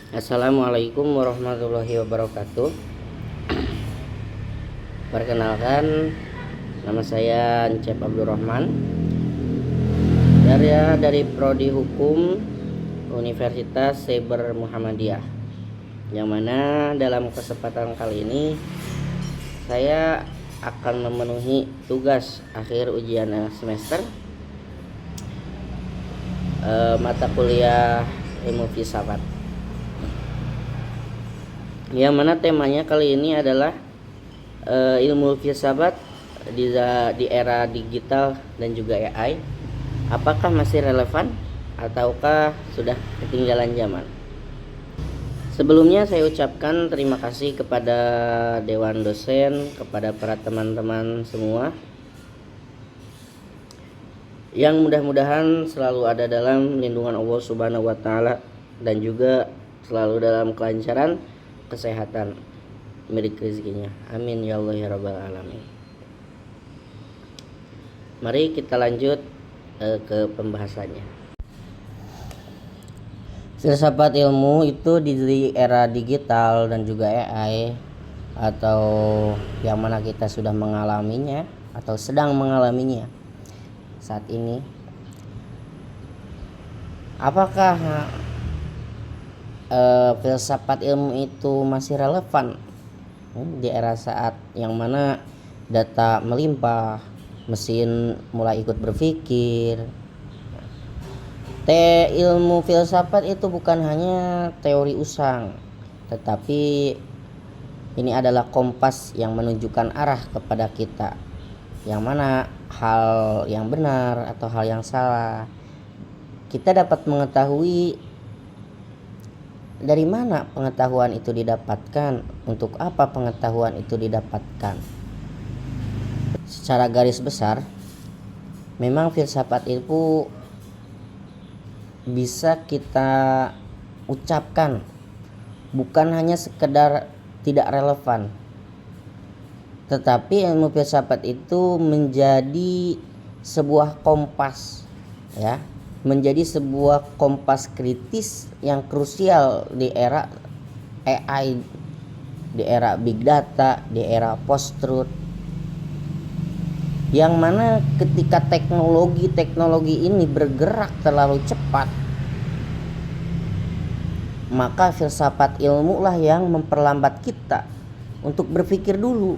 Assalamualaikum warahmatullahi wabarakatuh. Perkenalkan, nama saya Encep Abdurrahman dari Prodi Hukum Universitas Saber Muhammadiyah, yang mana dalam kesempatan kali ini saya akan memenuhi tugas akhir ujian semester mata kuliah ilmu filsafat, yang mana temanya kali ini adalah ilmu filsafat di era digital dan juga AI. Apakah masih relevan ataukah sudah ketinggalan zaman? Sebelumnya saya ucapkan terima kasih kepada dewan dosen, kepada para teman-teman semua yang mudah-mudahan selalu ada dalam lindungan Allah Subhanahu wa taala dan juga selalu dalam kelancaran kesehatan milik rezekinya. Amin ya Allah ya rabbal alamin. Mari kita lanjut ke pembahasannya. Filsafat ilmu itu di era digital dan juga AI, atau yang mana kita sudah mengalaminya atau sedang mengalaminya saat ini. Apakah filsafat ilmu itu masih relevan di era saat yang mana data melimpah, mesin mulai ikut berpikir? Ilmu filsafat itu bukan hanya teori usang, tetapi ini adalah kompas yang menunjukkan arah kepada kita, yang mana hal yang benar atau hal yang salah. Kita dapat mengetahui dari mana pengetahuan itu didapatkan, untuk apa pengetahuan itu didapatkan. Secara garis besar, memang filsafat itu bisa kita ucapkan bukan hanya sekedar tidak relevan, tetapi ilmu filsafat itu menjadi sebuah kompas, ya, menjadi sebuah kompas kritis yang krusial di era AI, di era big data, di era post-truth, yang mana ketika teknologi ini bergerak terlalu cepat, maka filsafat ilmu lah yang memperlambat kita untuk berpikir dulu.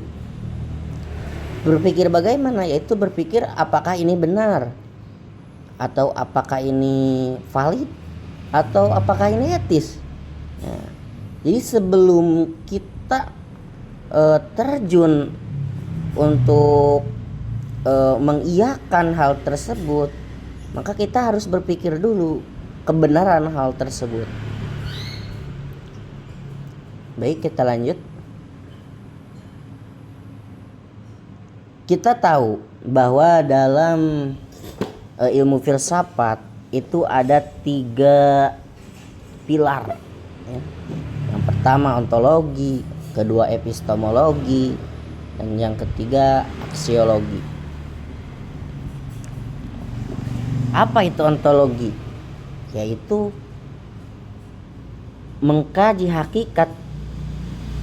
Berpikir bagaimana? Yaitu berpikir apakah ini benar, atau apakah ini valid, atau apakah ini etis. Nah, jadi sebelum kita terjun untuk mengiyakan hal tersebut, maka kita harus berpikir dulu kebenaran hal tersebut. Baik, kita lanjut. Kita tahu bahwa dalam ilmu filsafat itu ada 3 pilar, ya. Yang pertama ontologi, kedua epistemologi, dan yang ketiga aksiologi. Apa itu ontologi? Yaitu mengkaji hakikat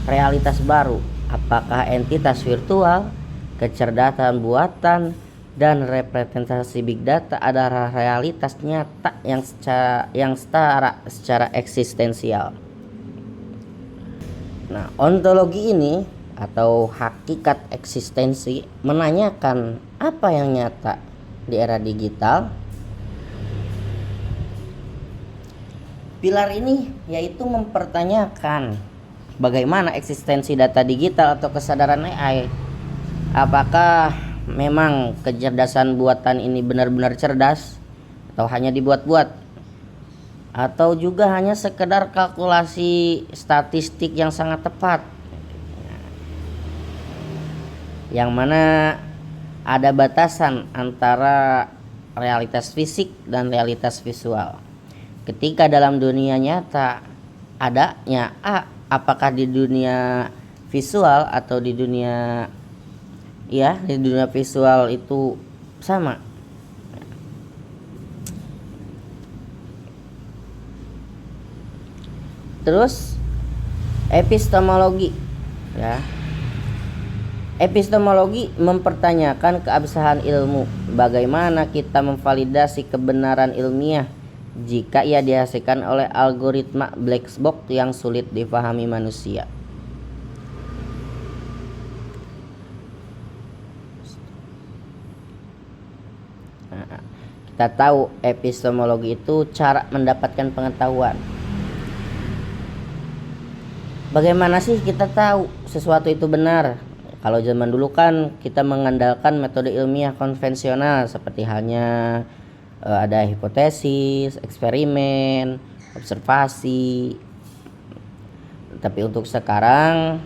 realitas baru, apakah entitas virtual, kecerdasan buatan, dan representasi big data adalah realitas nyata yang secara eksistensial. Nah, ontologi ini atau hakikat eksistensi menanyakan apa yang nyata di era digital. Pilar ini yaitu mempertanyakan bagaimana eksistensi data digital atau kesadaran AI. Apakah memang kecerdasan buatan ini benar-benar cerdas atau hanya dibuat-buat, atau juga hanya sekedar kalkulasi statistik yang sangat tepat, yang mana ada batasan antara realitas fisik dan realitas visual. Ketika dalam dunia nyata adanya apakah di dunia visual atau di dunia visual itu sama. Terus epistemologi, ya. Epistemologi mempertanyakan keabsahan ilmu. Bagaimana kita memvalidasi kebenaran ilmiah jika ia dihasilkan oleh algoritma black box yang sulit dipahami manusia. Nah, kita tahu epistemologi itu cara mendapatkan pengetahuan. Bagaimana sih kita tahu sesuatu itu benar? Kalau zaman dulu kan kita mengandalkan metode ilmiah konvensional seperti halnya ada hipotesis, eksperimen, observasi. Tapi untuk sekarang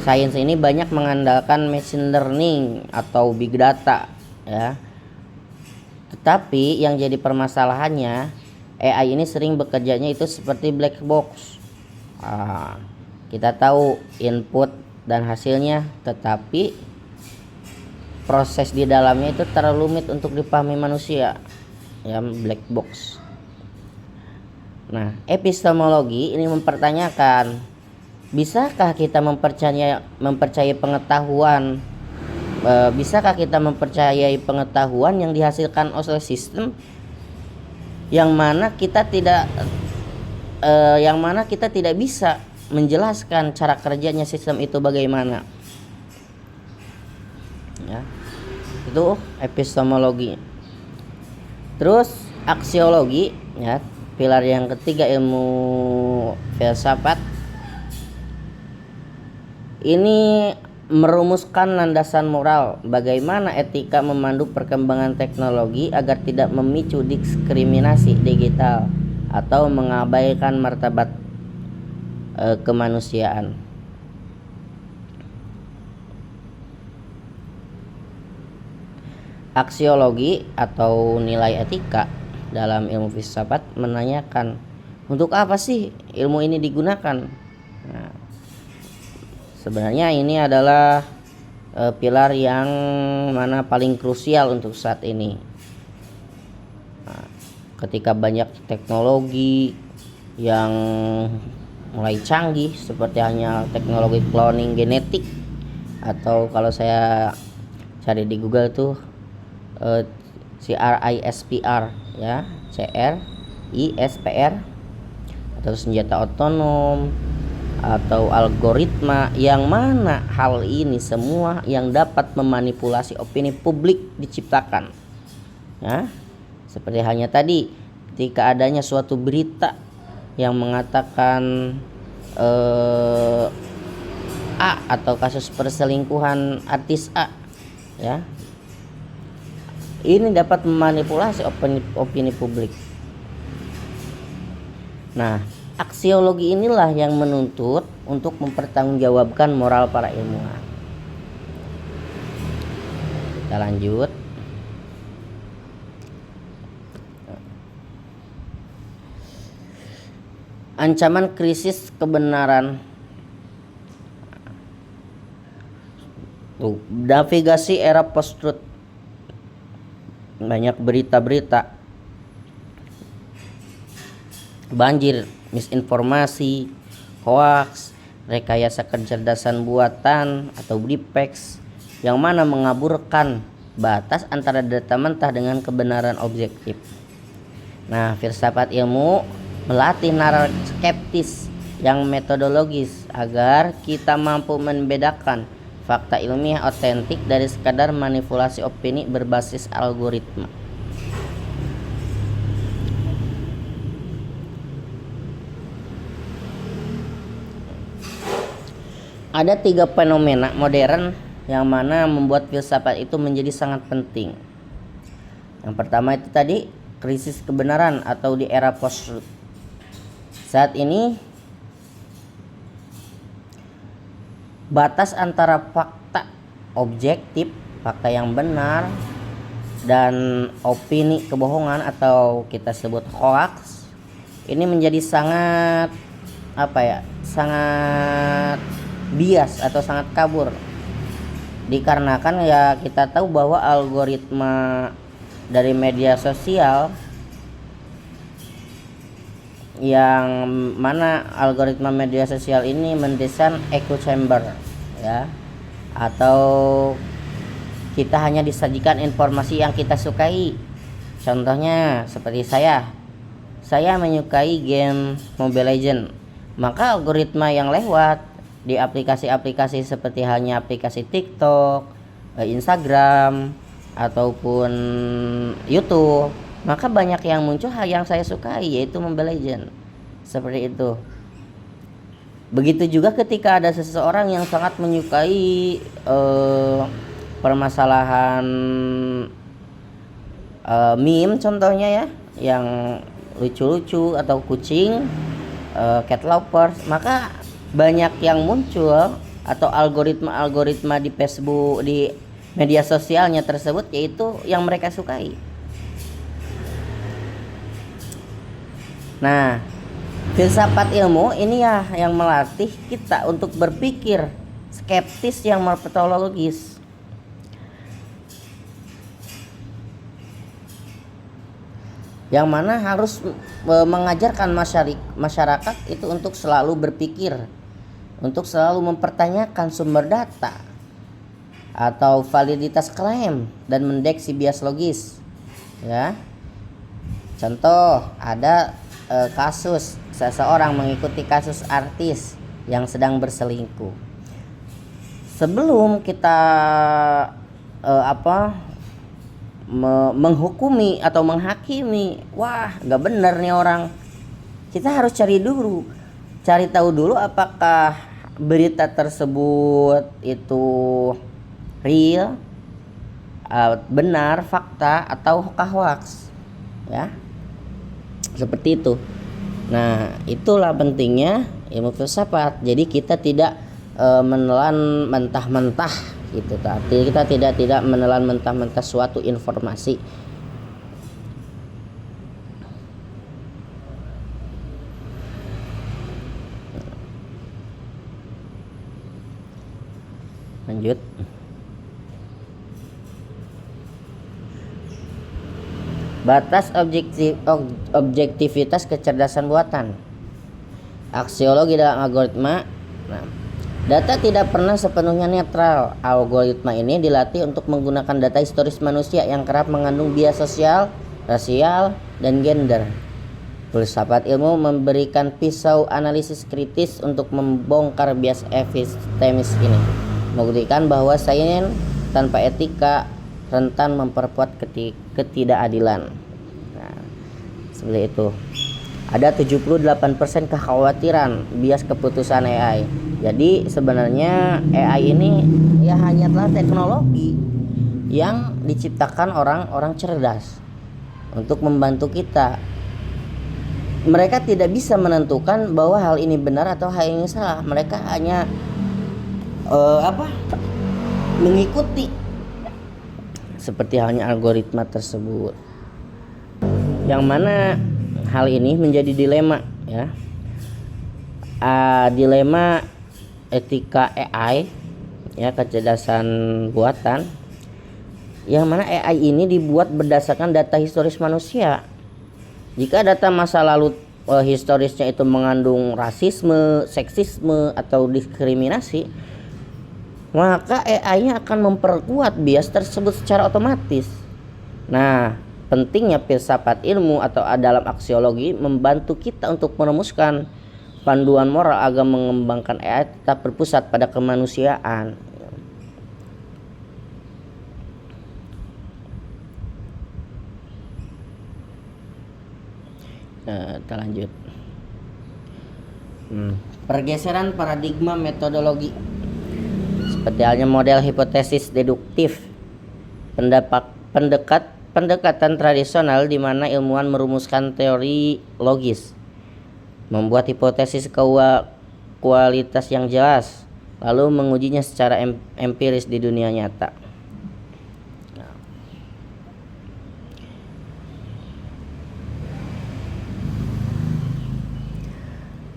sains ini banyak mengandalkan machine learning atau big data, ya. Tetapi yang jadi permasalahannya AI ini sering bekerjanya itu seperti black box. Kita tahu input dan hasilnya, tetapi proses di dalamnya itu terlalu rumit untuk dipahami manusia, ya, black box. Nah, epistemologi ini mempertanyakan, bisakah kita mempercayai pengetahuan? Bisakah kita mempercayai pengetahuan yang dihasilkan oleh sistem yang mana kita tidak bisa menjelaskan cara kerjanya sistem itu bagaimana, ya. Itu epistemologi. Terus aksiologi, ya, pilar yang ketiga ilmu filsafat ini merumuskan landasan moral, bagaimana etika memandu perkembangan teknologi agar tidak memicu diskriminasi digital atau mengabaikan martabat kemanusiaan. Aksiologi atau nilai etika dalam ilmu filsafat menanyakan, untuk apa sih ilmu ini digunakan? Nah, sebenarnya ini adalah pilar yang mana paling krusial untuk saat ini. Nah, ketika banyak teknologi yang mulai canggih seperti hanya teknologi cloning genetik, atau kalau saya cari di Google tuh CRISPR, ya, CRISPR, atau senjata otonom atau algoritma, yang mana hal ini semua yang dapat memanipulasi opini publik diciptakan, ya. Seperti halnya tadi ketika adanya suatu berita yang mengatakan A atau kasus perselingkuhan artis A, ya, ini dapat memanipulasi opini publik. Nah, aksiologi inilah yang menuntut untuk mempertanggungjawabkan moral para ilmuwan. Kita lanjut. Ancaman krisis kebenaran. Navigasi era post-truth. Banyak berita-berita, banjir misinformasi, hoax, rekayasa kecerdasan buatan atau deepfakes, yang mana mengaburkan batas antara data mentah dengan kebenaran objektif. Nah, filsafat ilmu melatih nalar skeptis yang metodologis agar kita mampu membedakan fakta ilmiah otentik dari sekadar manipulasi opini berbasis algoritma. Ada 3 fenomena modern yang mana membuat filsafat itu menjadi sangat penting. Yang pertama itu tadi, krisis kebenaran atau di era post-truth. Saat ini batas antara fakta objektif, fakta yang benar, dan opini kebohongan atau kita sebut hoax ini menjadi sangat sangat bias atau sangat kabur, dikarenakan ya kita tahu bahwa algoritma dari media sosial yang mana algoritma media sosial ini mendesain echo chamber ya, atau kita hanya disajikan informasi yang kita sukai. Contohnya seperti saya menyukai game Mobile Legend, maka algoritma yang lewat di aplikasi-aplikasi seperti halnya aplikasi TikTok, Instagram ataupun YouTube, maka banyak yang muncul hal yang saya sukai, yaitu Mobile Legend. Seperti itu. Begitu juga ketika ada seseorang yang sangat menyukai permasalahan meme contohnya ya, yang lucu-lucu atau kucing, cat lovers, maka banyak yang muncul atau algoritma di Facebook, di media sosialnya tersebut, yaitu yang mereka sukai. Nah, filsafat ilmu ini ya yang melatih kita untuk berpikir skeptis yang metodologis. Yang mana harus mengajarkan masyarakat itu untuk selalu berpikir, untuk selalu mempertanyakan sumber data atau validitas klaim dan mendeteksi bias logis ya. Contoh, ada kasus seseorang mengikuti kasus artis yang sedang berselingkuh. Sebelum kita menghukumi atau menghakimi, wah nggak bener nih orang, kita harus cari tahu dulu apakah berita tersebut itu real, benar, fakta, atau hoax ya, seperti itu. Nah, itulah pentingnya ilmu filsafat. Jadi kita tidak menelan mentah-mentah gitu, tapi kita tidak menelan mentah-mentah suatu informasi. Lanjut. Batas objektivitas kecerdasan buatan. Aksiologi dalam algoritma. Nah, data tidak pernah sepenuhnya netral. Algoritma ini dilatih untuk menggunakan data historis manusia yang kerap mengandung bias sosial, rasial, dan gender. Filsafat ilmu memberikan pisau analisis kritis untuk membongkar bias epistemis ini, membuktikan bahwa sains tanpa etika rentan memperkuat ketidakadilan. Nah, seperti itu. Ada 78% kekhawatiran bias keputusan AI. Jadi sebenarnya AI ini ya hanyalah teknologi yang diciptakan orang-orang cerdas untuk membantu kita. Mereka tidak bisa menentukan bahwa hal ini benar atau hal ini salah. Mereka hanya mengikuti seperti halnya algoritma tersebut. Yang mana hal ini menjadi dilema ya. Dilema etika AI ya, kecerdasan buatan, yang mana AI ini dibuat berdasarkan data historis manusia. Jika data masa lalu historisnya itu mengandung rasisme, seksisme, atau diskriminasi, maka AI-nya akan memperkuat bias tersebut secara otomatis. Nah, pentingnya filsafat ilmu atau dalam aksiologi membantu kita untuk merumuskan panduan moral agar mengembangkan AI tetap berpusat pada kemanusiaan. Kita lanjut. Pergeseran paradigma metodologi. Seperti halnya model hipotesis deduktif, pendekatan tradisional di mana ilmuwan merumuskan teori logis, membuat hipotesis kualitas yang jelas, lalu mengujinya secara empiris di dunia nyata.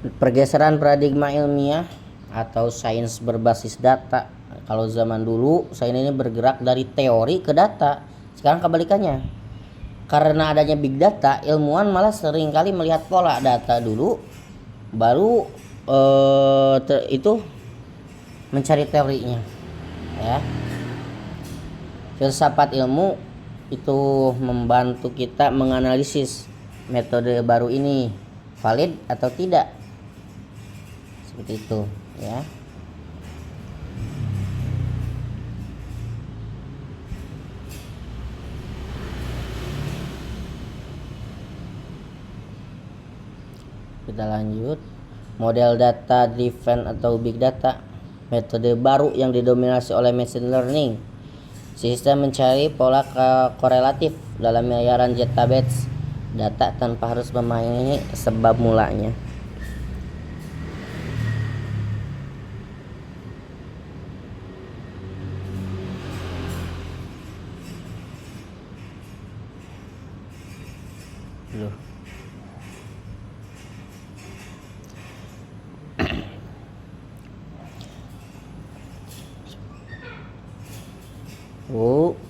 Pergeseran paradigma ilmiah atau sains berbasis data. Kalau zaman dulu sains ini bergerak dari teori ke data. Sekarang kebalikannya. karena adanya big data, ilmuwan malah seringkali melihat pola data dulu, baru itu mencari teorinya, ya. Filsafat ilmu itu membantu kita menganalisis metode baru ini valid atau tidak, seperti itu, ya. Kita lanjut. Model data driven atau big data, metode baru yang didominasi oleh machine learning. Sistem mencari pola korelatif dalam miliaran database data tanpa harus memahami sebab mulanya.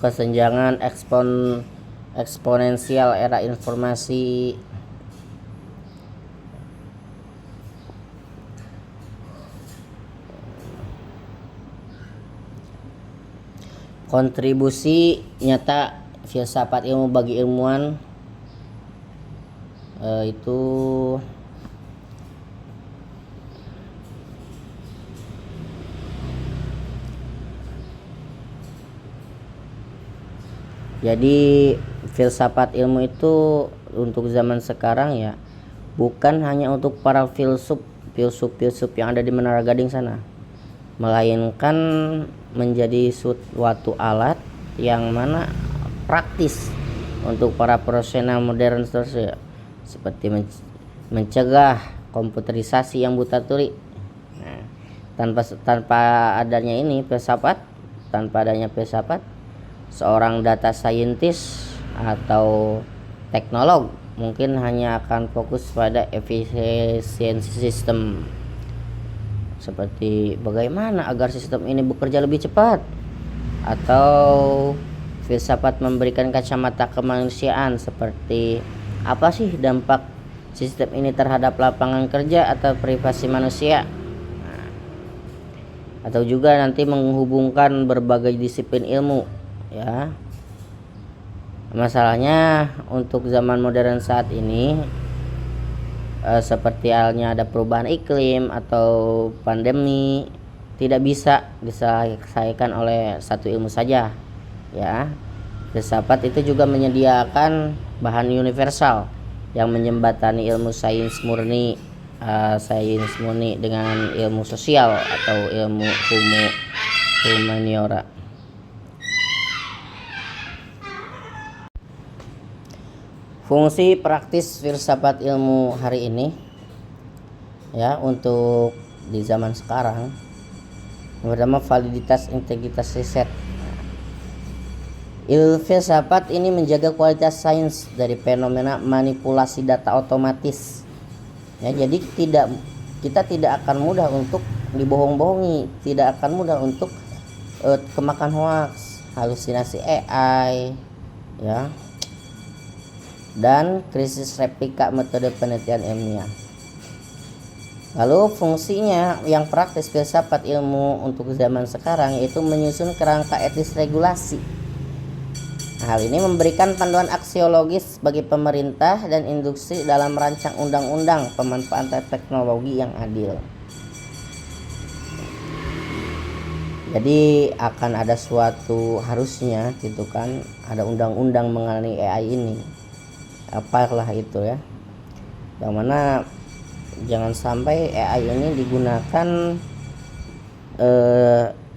Kesenjangan eksponensial era informasi. Kontribusi nyata filsafat ilmu bagi ilmuwan itu jadi filsafat ilmu itu untuk zaman sekarang ya bukan hanya untuk para filsuf yang ada di Menara Gading sana, melainkan menjadi suatu alat yang mana praktis untuk para profesional modern seperti mencegah komputerisasi yang buta tuli. Nah, tanpa adanya filsafat, seorang data scientist atau teknolog mungkin hanya akan fokus pada efisiensi sistem, seperti bagaimana agar sistem ini bekerja lebih cepat, atau filsafat memberikan kacamata kemanusiaan seperti apa sih dampak sistem ini terhadap lapangan kerja atau privasi manusia. Atau juga nanti menghubungkan berbagai disiplin ilmu, ya. Masalahnya untuk zaman modern saat ini seperti halnya ada perubahan iklim atau pandemi, tidak bisa diselesaikan oleh satu ilmu saja, ya. Filsafat itu juga menyediakan bahan universal yang menjembatani ilmu sains murni dengan ilmu sosial atau ilmu humaniora. Fungsi praktis filsafat ilmu hari ini, ya, untuk di zaman sekarang, yang pertama validitas integritas riset. Filsafat ini menjaga kualitas sains dari fenomena manipulasi data otomatis, ya. Jadi kita tidak akan mudah untuk dibohong-bohongi, tidak akan mudah untuk kemakan hoax, halusinasi AI, ya, dan krisis replika metode penelitian ilmiah. Lalu fungsinya yang praktis filsafat ilmu untuk zaman sekarang yaitu menyusun kerangka etis regulasi. Hal ini memberikan panduan aksiologis bagi pemerintah dan industri dalam merancang undang-undang pemanfaatan teknologi yang adil. Jadi akan ada harusnya gitu kan, ada undang-undang mengenai AI ini. Apalah itu, ya. Yang mana jangan sampai AI ini digunakan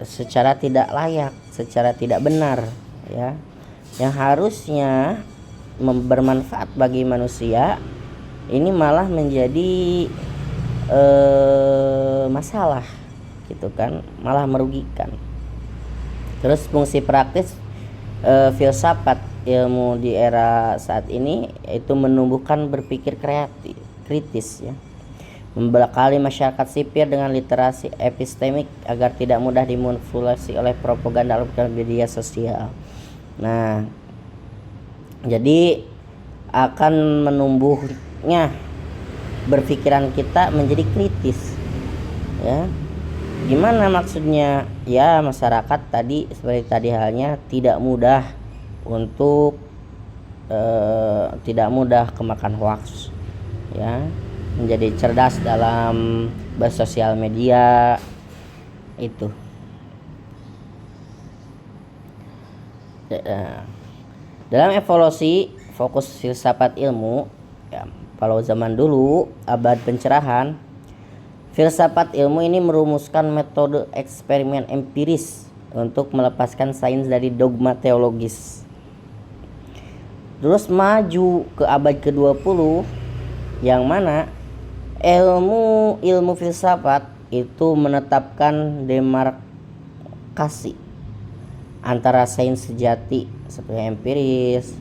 secara tidak layak, secara tidak benar, ya. Yang harusnya bermanfaat bagi manusia ini malah menjadi masalah gitu kan, malah merugikan. Terus fungsi praktis filsafat ilmu di era saat ini yaitu menumbuhkan berpikir kritis, ya, membekali masyarakat sipil dengan literasi epistemik agar tidak mudah dimanipulasi oleh propaganda dalam media sosial. Nah, jadi akan menumbuhnya berpikiran kita menjadi kritis, ya. Gimana maksudnya? Ya, masyarakat tadi seperti tadi halnya tidak mudah untuk tidak mudah kemakan hoax, ya, menjadi cerdas dalam bersosial media itu. Dalam evolusi fokus filsafat ilmu, ya, kalau zaman dulu abad pencerahan, filsafat ilmu ini merumuskan metode eksperimen empiris untuk melepaskan sains dari dogma teologis. Terus maju ke abad ke-20 yang mana ilmu filsafat itu menetapkan demarkasi antara sains sejati seperti empiris,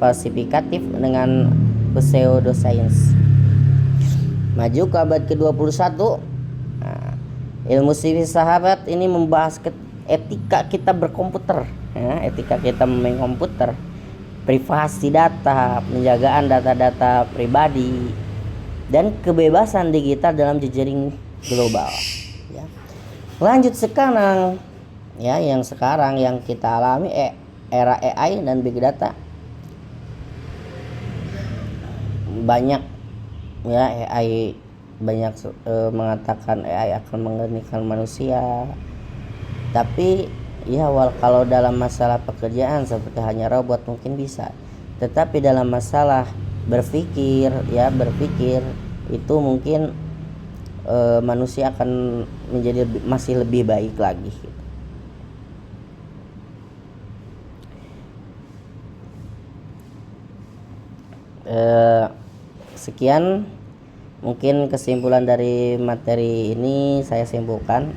falsifikatif dengan pseudosains. Maju ke abad ke-21, ilmu filsafat ini membahas etika kita berkomputer, ya, etika kita memain komputer, privasi data, penjagaan data-data pribadi, dan kebebasan digital dalam jejaring global, ya. Lanjut sekarang, ya, yang sekarang yang kita alami era AI dan big data. Banyak, ya, AI banyak mengatakan AI akan menggantikan manusia, tapi ya, kalau dalam masalah pekerjaan seperti hanya robot mungkin bisa, tetapi dalam masalah berpikir itu mungkin manusia akan menjadi masih lebih baik lagi. Sekian mungkin kesimpulan dari materi ini saya simpulkan.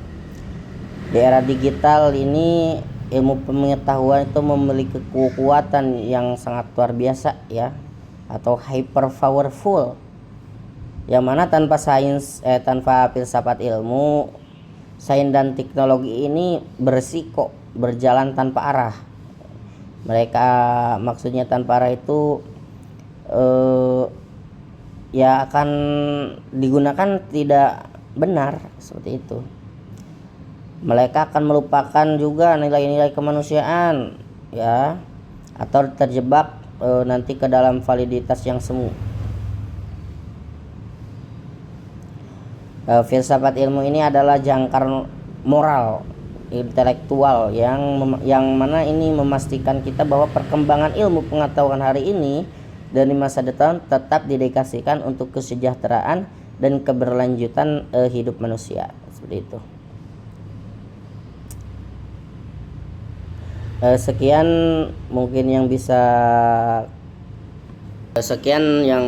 Di era digital ini ilmu pengetahuan itu memiliki kekuatan yang sangat luar biasa, ya, atau hyper powerful, yang mana tanpa tanpa filsafat ilmu, sains dan teknologi ini beresiko berjalan tanpa arah. Mereka maksudnya tanpa arah itu ya akan digunakan tidak benar seperti itu. Mereka akan melupakan juga nilai-nilai kemanusiaan, ya, atau terjebak nanti ke dalam validitas yang semu. Filsafat ilmu ini adalah jangkar moral intelektual yang mana ini memastikan kita bahwa perkembangan ilmu pengetahuan hari ini dan di masa depan tetap didedikasikan untuk kesejahteraan dan keberlanjutan hidup manusia, seperti itu. Sekian yang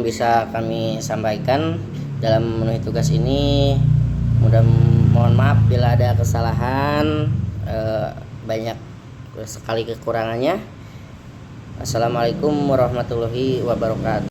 bisa kami sampaikan dalam memenuhi tugas ini. Mohon maaf bila ada kesalahan, banyak sekali kekurangannya. Assalamualaikum warahmatullahi wabarakatuh.